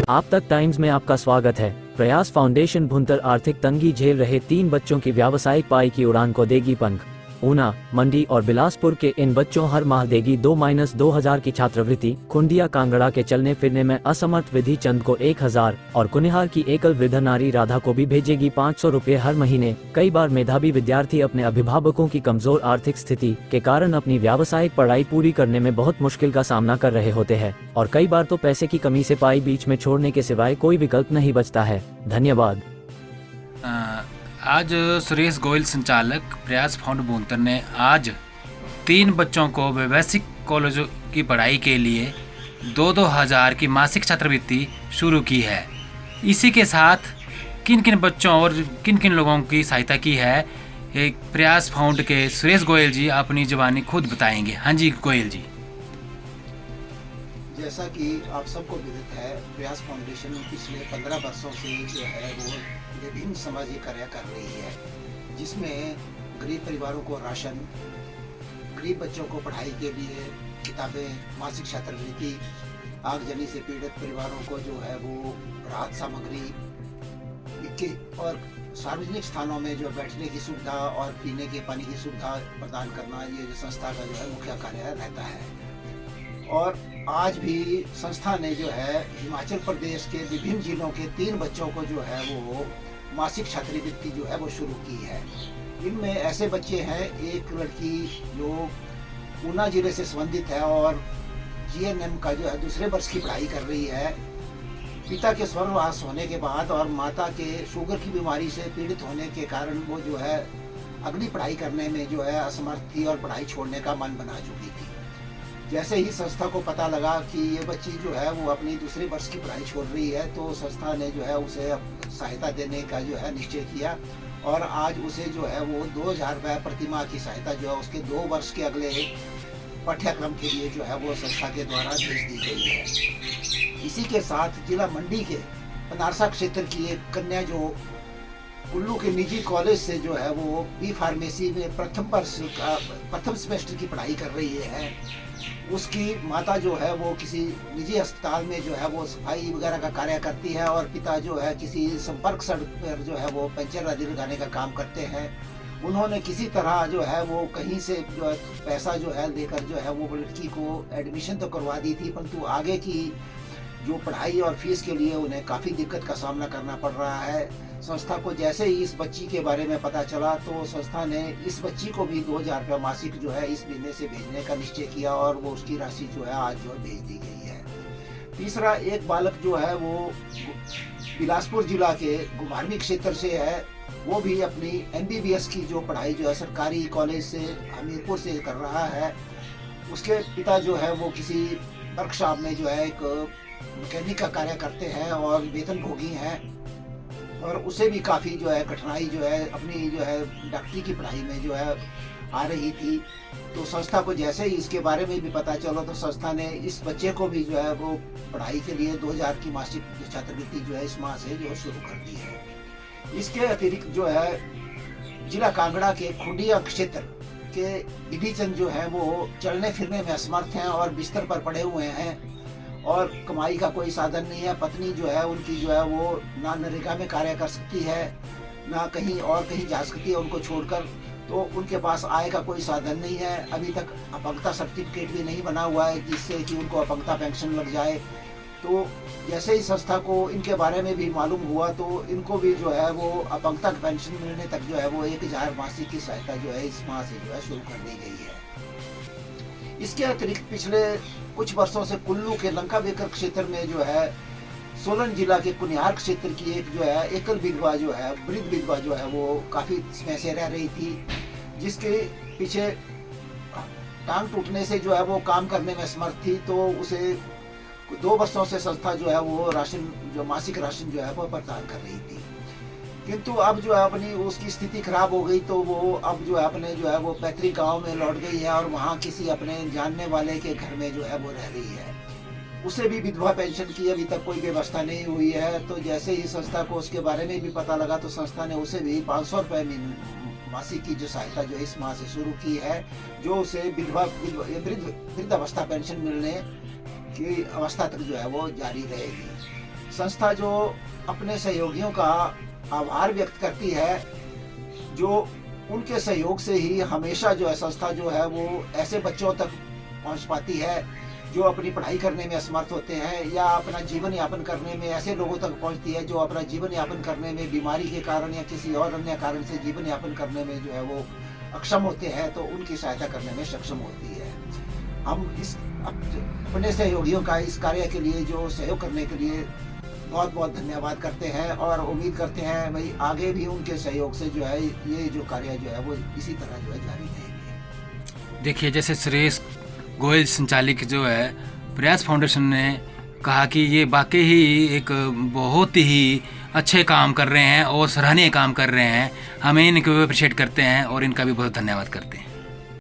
आप तक टाइम्स में आपका स्वागत है। प्रयास फाउंडेशन भुंतर आर्थिक तंगी झेल रहे 3 बच्चों की व्यावसायिक पाई की उड़ान को देगी पंख। ऊना, मंडी और बिलासपुर के इन बच्चों हर माह देगी 2-2000 की छात्रवृत्ति। खुंडिया कांगड़ा के चलने फिरने में असमर्थ विधि चंद को 1000 और कुनिहार की एकल वृद्ध नारी राधा को भी भेजेगी 500 रुपए हर महीने। कई बार मेधावी विद्यार्थी अपने अभिभावकों की कमजोर आर्थिक स्थिति के कारण अपनी व्यावसायिक पढ़ाई पूरी करने में बहुत मुश्किल का सामना कर रहे होते हैं और कई बार तो पैसे की कमी से पाई बीच में छोड़ने के सिवाय कोई विकल्प नहीं बचता है। धन्यवाद। आज सुरेश गोयल संचालक प्रयास फाउंड भुंतर ने आज 3 बच्चों को व्यवसायिक कॉलेजों की पढ़ाई के लिए 2-2 हज़ार की मासिक छात्रवृत्ति शुरू की है। इसी के साथ किन किन बच्चों और किन किन लोगों की सहायता की है, एक प्रयास फाउंड के सुरेश गोयल जी अपनी जुबानी खुद बताएंगे। हाँ जी गोयल जी। जैसा कि आप सबको विदित है, प्रयास फाउंडेशन पिछले 15 वर्षों से जो है वो विभिन्न सामाजिक कार्य कर रही है, जिसमें गरीब परिवारों को राशन, गरीब बच्चों को पढ़ाई के लिए किताबें, मासिक छात्रवृत्ति, आगजनी से पीड़ित परिवारों को जो है वो राहत सामग्री और सार्वजनिक स्थानों में जो बैठने की सुविधा और पीने के पानी की सुविधा प्रदान करना, ये संस्था का जो है मुख्य कार्य रहता है। और आज भी संस्था ने जो है हिमाचल प्रदेश के विभिन्न जिलों के 3 बच्चों को जो है वो मासिक छात्रवृत्ति जो है वो शुरू की है। इनमें ऐसे बच्चे हैं, एक लड़की जो ऊना जिले से संबंधित है और जीएनएम का जो है दूसरे वर्ष की पढ़ाई कर रही है। पिता के स्वर्गवास होने के बाद और माता के शुगर की बीमारी से पीड़ित होने के कारण वो जो है अगली पढ़ाई करने में जो है असमर्थ थी और पढ़ाई छोड़ने का मन बना चुकी थी। जैसे ही संस्था को पता लगा कि ये बच्ची जो है वो अपनी दूसरे वर्ष की पढ़ाई छोड़ रही है, तो संस्था ने जो है उसे सहायता देने का जो है निश्चय किया और आज उसे जो है वो 2000 रुपये प्रति माह की सहायता जो है उसके 2 वर्ष के अगले पाठ्यक्रम के लिए जो है वो संस्था के द्वारा भेज दी गई है। इसी के साथ जिला मंडी के पनारसा क्षेत्र की एक कन्या जो कुल्लू के निजी कॉलेज से जो है वो बी फार्मेसी में प्रथम सेमेस्टर की पढ़ाई कर रही है, उसकी माता जो है वो किसी निजी अस्पताल में जो है वो सफाई वगैरह का कार्य करती है और पिता जो है किसी संपर्क सड़क पर जो है वो पंचर आदि लगाने का काम करते हैं। उन्होंने किसी तरह जो है वो कहीं से जो है पैसा जो है लेकर जो है वो लड़की को एडमिशन तो करवा दी थी, परंतु आगे की जो पढ़ाई और फीस के लिए उन्हें काफ़ी दिक्कत का सामना करना पड़ रहा है। संस्था को जैसे ही इस बच्ची के बारे में पता चला तो संस्था ने इस बच्ची को भी 2000 रुपये मासिक जो है इस महीने से भेजने का निश्चय किया और वो उसकी राशि जो है आज जो भेज दी गई है। तीसरा, एक बालक जो है वो बिलासपुर जिला के घुमारवी क्षेत्र से है, वो भी अपनी MBBS की जो पढ़ाई जो है सरकारी कॉलेज से हमीरपुर से कर रहा है। उसके पिता जो है वो किसी वर्कशॉप में जो है एक मैकेनिक का कार्य करते हैं और वेतन भोगी हैं और उसे भी काफ़ी जो है कठिनाई जो है अपनी जो है डॉक्टरी की पढ़ाई में जो है आ रही थी। तो संस्था को जैसे ही इसके बारे में भी पता चला तो संस्था ने इस बच्चे को भी जो है वो पढ़ाई के लिए 2000 की मासिक छात्रवृत्ति जो है इस माह से जो शुरू कर दी है। इसके अतिरिक्त जो है जिला कांगड़ा के खुंडिया क्षेत्र के विधि चंद जो है वो चलने फिरने में असमर्थ हैं और बिस्तर पर पड़े हुए हैं और कमाई का कोई साधन नहीं है। पत्नी जो है उनकी जो है वो ना नरेगा में कार्य कर सकती है, ना कहीं और कहीं जा सकती है उनको छोड़कर, तो उनके पास आय का कोई साधन नहीं है। अभी तक अपंगता सर्टिफिकेट भी नहीं बना हुआ है जिससे कि उनको अपंगता पेंशन लग जाए। तो जैसे ही संस्था को इनके बारे में भी मालूम हुआ तो इनको भी जो है वो अपंगता पेंशन मिलने तक जो है वो 1000 मासिक की सहायता जो है इस माह से जो है शुरू कर दी गई है। इसके अतिरिक्त पिछले कुछ वर्षों से कुल्लू के लंका बेकर क्षेत्र में जो है सोलन जिला के कुनिहार क्षेत्र की एक जो है एकल विधवा जो है वृद्ध विधवा जो है वो काफ़ी समय से रह रही थी, जिसके पीछे टांग टूटने से जो है वो काम करने में समर्थ थी। तो उसे 2 वर्षों से संस्था जो है वो राशन जो मासिक राशन जो है वो प्रदान कर रही थी, किंतु अब जो है अपनी उसकी स्थिति खराब हो गई तो वो अब जो है अपने जो है वो पैतृक गांव में लौट गई है और वहाँ किसी अपने जानने वाले के घर में जो है वो रह रही है। उसे भी विधवा पेंशन की अभी तक कोई व्यवस्था नहीं हुई है। तो जैसे ही संस्था को उसके बारे में भी पता लगा तो संस्था ने उसे भी 500 रुपये मासिक की जो सहायता जो इस माह से शुरू की है, जो उसे वृद्ध अवस्था पेंशन मिलने की अवस्था तक जो है वो जारी रहेगी। संस्था जो अपने सहयोगियों का आभार व्यक्त करती है, जो उनके सहयोग से ही हमेशा जो है संस्था जो है वो ऐसे बच्चों तक पहुंच पाती है जो अपनी पढ़ाई करने में असमर्थ होते हैं या अपना जीवन यापन करने में ऐसे लोगों तक पहुंचती है जो अपना जीवन यापन करने में बीमारी के कारण या किसी और अन्य कारण से जीवन यापन करने में जो है वो अक्षम होते हैं, तो उनकी सहायता करने में सक्षम होती है। हम इस अपने सहयोगियों का इस कार्य के लिए जो सहयोग करने के लिए बहुत बहुत धन्यवाद करते हैं और उम्मीद करते हैं भाई आगे भी उनके सहयोग से जो है ये जो कार्य जो है वो इसी तरह जो है जारी रहेंगे। देखिए, जैसे सुरेश गोयल संचालित जो है प्रयास फाउंडेशन ने कहा कि ये वाकई ही एक बहुत ही अच्छे काम कर रहे हैं और सराहनीय काम कर रहे हैं। हमें इनको अप्रिशिएट करते हैं और इनका भी बहुत धन्यवाद करते हैं।